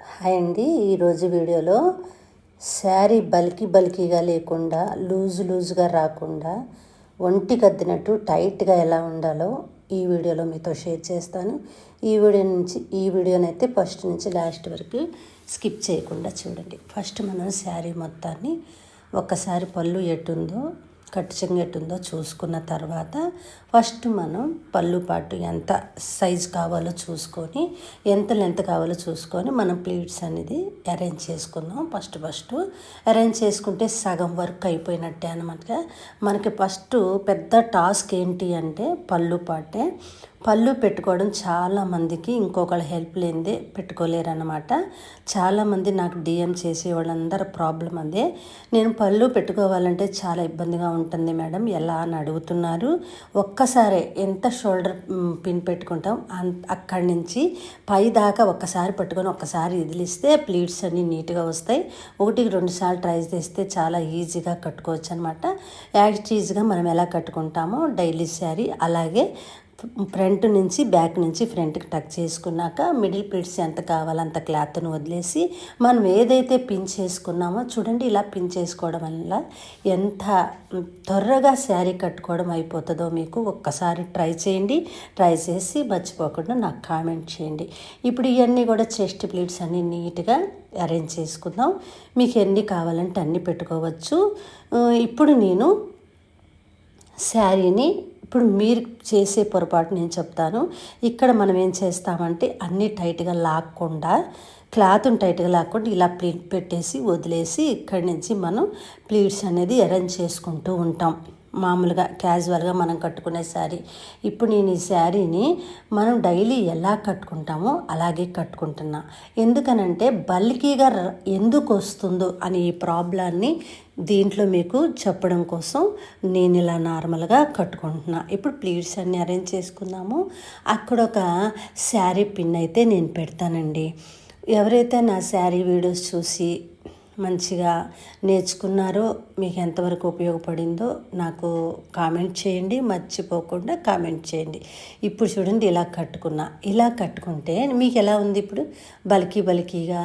Hi అండి. ఈరోజు వీడియోలో శారీ బల్కీగా లేకుండా లూజుగా రాకుండా ఒంటికి అద్దినట్టు టైట్గా ఎలా ఉండాలో ఈ వీడియోలో మీతో షేర్ చేస్తాను. ఈ వీడియోనైతే ఫస్ట్ నుంచి లాస్ట్ వరకు స్కిప్ చేయకుండా చూడండి. ఫస్ట్ మనం శారీ మొత్తాన్ని ఒక్కసారి పళ్ళు ఎట్టుందో కట్టు చెంగు ఎట్టుందో చూసుకున్న తర్వాత ఫస్ట్ మనం పళ్ళు పాటు ఎంత సైజ్ కావాలో చూసుకొని ఎంత లెంత్ కావాలో చూసుకొని మనం ప్లీట్స్ అనేది అరేంజ్ చేసుకుందాం. ఫస్ట్ అరేంజ్ చేసుకుంటే సగం వర్క్ అయిపోయినట్టే అనమాట. మనకి ఫస్ట్ పెద్ద టాస్క్ ఏంటి అంటే పళ్ళు పెట్టుకోవడం చాలామందికి ఇంకొకళ్ళ హెల్ప్ లేనిదే పెట్టుకోలేరు అనమాట. చాలామంది నాకు డిఎం చేసే వాళ్ళందరూ ప్రాబ్లం అదే. నేను పళ్ళు పెట్టుకోవాలంటే చాలా ఇబ్బందిగా ఉంటుంది మేడం ఎలా అని అడుగుతున్నారు. ఒక్కసారి ఎంత షోల్డర్ పిన్ పెట్టుకుంటాం అక్కడి నుంచి పై దాకా ఒక్కసారి పట్టుకొని ఒక్కసారి ఇదిలిస్తే ప్లీట్స్ అన్నీ నీట్గా వస్తాయి. 1-2 సార్లు ట్రై చేస్తే చాలా ఈజీగా కట్టుకోవచ్చు అనమాట. యాక్చువల్గా మనం ఎలా కట్టుకుంటామో డైలీ శారీ అలాగే ఫ్రంట్ నుంచి బ్యాక్ నుంచి ఫ్రంట్కి టక్ చేసుకున్నాక మిడిల్ ప్లీట్స్ ఎంత కావాలో అంత క్లాత్ను వదిలేసి మనం ఏదైతే పిన్ చేసుకున్నామో చూడండి, ఇలా పిన్ చేసుకోవడం వల్ల ఎంత త్వరగా శారీ కట్టుకోవడం అయిపోతుందో మీకు ఒక్కసారి ట్రై చేయండి. ట్రై చేసి మర్చిపోకుండా నాకు కామెంట్ చేయండి. ఇప్పుడు ఇవన్నీ కూడా చెస్ట్ ప్లీట్స్ అన్నీ నీట్గా అరేంజ్ చేసుకుందాం. మీకు ఎన్ని కావాలంటే అన్నీ పెట్టుకోవచ్చు. ఇప్పుడు నేను శారీని మీరు చేసే పొరపాటు నేను చెప్తాను. ఇక్కడ మనం ఏం చేస్తామంటే అన్నీ టైట్గా లాక్కుండా క్లాత్ని టైట్గా లాక్కుండా ఇలా ప్లీట్ పెట్టేసి వదిలేసి ఇక్కడి నుంచి మనం ప్లీట్స్ అనేది అరేంజ్ చేసుకుంటూ ఉంటాం. మామూలుగా క్యాజువల్గా మనం కట్టుకునే శారీ. ఇప్పుడు నేను ఈ శారీని మనం డైలీ ఎలా కట్టుకుంటామో అలాగే కట్టుకుంటున్నా. ఎందుకనంటే బల్కీగా ఎందుకు వస్తుందో అని ఈ ప్రాబ్లాన్ని దీంట్లో మీకు చెప్పడం కోసం నేను ఇలా నార్మల్గా కట్టుకుంటున్నా. ఇప్పుడు ప్లీట్స్ అన్నీ అరేంజ్ చేసుకుందాము. అక్కడ ఒక శారీ పిన్ అయితే నేను పెడతానండి. ఎవరైతే నా శారీ వీడియోస్ చూసి మంచిగా నేర్చుకున్నారో మీకు ఎంతవరకు ఉపయోగపడిందో నాకు కామెంట్ చేయండి. మర్చిపోకుండా కామెంట్ చేయండి. ఇప్పుడు చూడండి, ఇలా కట్టుకుంటే మీకు ఎలా ఉంది? ఇప్పుడు బల్కీగా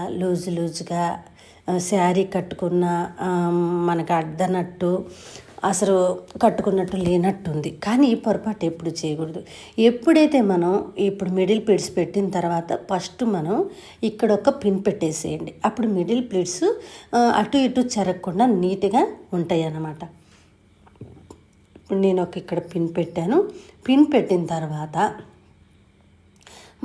లూజుగా శారీ కట్టుకున్న మనకు అడ్డనట్టు అసలు కట్టుకున్నట్టు లేనట్టుంది. కానీ ఈ పొరపాటు ఎప్పుడు చేయకూడదు. ఎప్పుడైతే మనం ఇప్పుడు మిడిల్ ప్లీట్స్ పెట్టిన తర్వాత ఫస్ట్ మనం ఇక్కడ ఒక పిన్ పెట్టేసేయండి. అప్పుడు మిడిల్ ప్లీట్స్ అటు ఇటు చెరగకుండా నీట్గా ఉంటాయి అన్నమాట. ఇప్పుడు నేను ఇక్కడ పిన్ పెట్టాను. పిన్ పెట్టిన తర్వాత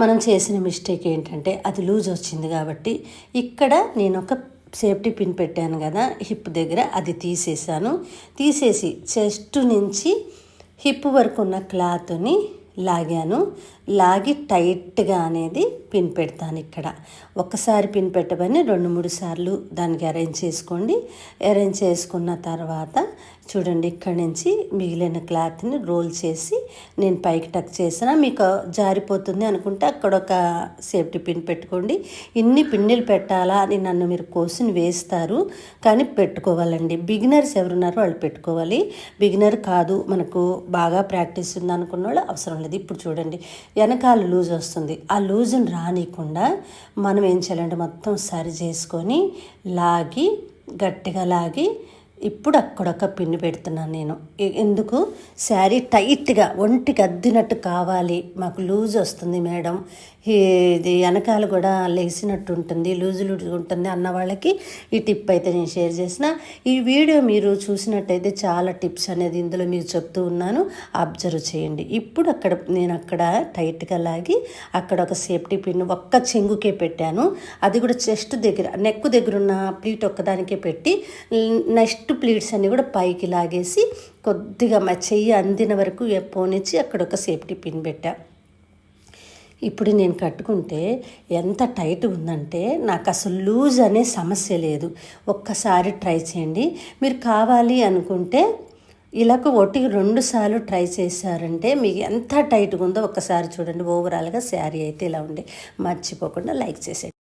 మనం చేసిన మిస్టేక్ ఏంటంటే అది లూజ్ వచ్చింది కాబట్టి ఇక్కడ నేను ఒక సేఫ్టీ పిన్ పెట్టాను కదా హిప్ దగ్గర, అది తీసేసి చెస్ట్ నుంచి హిప్ వరకు ఉన్న క్లాత్ని లాగి టైట్గా అనేది పిన్ పెడతాను. ఇక్కడ ఒక్కసారి పిన్ పెట్టబని 2-3 సార్లు దానికి అరేంజ్ చేసుకోండి. అరేంజ్ చేసుకున్న తర్వాత చూడండి, ఇక్కడి నుంచి మిగిలిన క్లాత్ని రోల్ చేసి నేను పైకి టక్ చేసిన. మీకు జారిపోతుంది అనుకుంటే అక్కడ ఒక సేఫ్టీ పిన్ పెట్టుకోండి. ఇన్ని పిన్నులు పెట్టాలా అని నన్ను మీరు క్వశ్చన్ వేస్తారు, కానీ పెట్టుకోవాలండి. బిగినర్స్ ఎవరున్నారో వాళ్ళు పెట్టుకోవాలి. బిగినర్ కాదు, మనకు బాగా ప్రాక్టీస్ ఉంది అనుకున్న వాళ్ళు అవసరం లేదు. ఇప్పుడు చూడండి, వెనకాల లూజ్ వస్తుంది. ఆ లూజ్ని రానియకుండా మనం ఏం చేయాలంటే మొత్తం సరి చేసుకొని గట్టిగా లాగి ఇప్పుడు అక్కడొక పిన్ను పెడుతున్నాను నేను. ఎందుకు? శారీ టైట్గా ఒంటికి అద్దినట్టు కావాలి, మాకు లూజ్ వస్తుంది మేడం, ఇది వెనకాల కూడా లేసినట్టు ఉంటుంది, లూజ్ ఉంటుంది అన్న వాళ్ళకి ఈ టిప్ అయితే నేను షేర్ చేసిన. ఈ వీడియో మీరు చూసినట్టయితే చాలా టిప్స్ అనేది ఇందులో మీకు చెప్తూ ఉన్నాను, అబ్జర్వ్ చేయండి. ఇప్పుడు నేను అక్కడ టైట్గా లాగి అక్కడ ఒక సేఫ్టీ పిన్ ఒక్క చెంగుకే పెట్టాను. అది కూడా చెస్ట్ దగ్గర నెక్ దగ్గర ఉన్న ప్లీట్ ఒక్కదానికే పెట్టి నెక్స్ట్ ప్లీట్స్ అన్నీ కూడా పైకి లాగేసి కొద్దిగా మా చెయ్యి అందిన వరకు పోనిచ్చి అక్కడ ఒక సేఫ్టీ పిన్ పెట్టా. ఇప్పుడు నేను కట్టుకుంటే ఎంత టైట్గా ఉందంటే నాకు అసలు లూజ్ అనే సమస్య లేదు. ఒక్కసారి ట్రై చేయండి. మీరు కావాలి అనుకుంటే ఇలాగ 1-2 సార్లు ట్రై చేశారంటే మీకు ఎంత టైట్గా ఉందో ఒక్కసారి చూడండి. ఓవరాల్గా శారీ అయితే ఇలా ఉండే. మర్చిపోకుండా లైక్ చేసేయండి.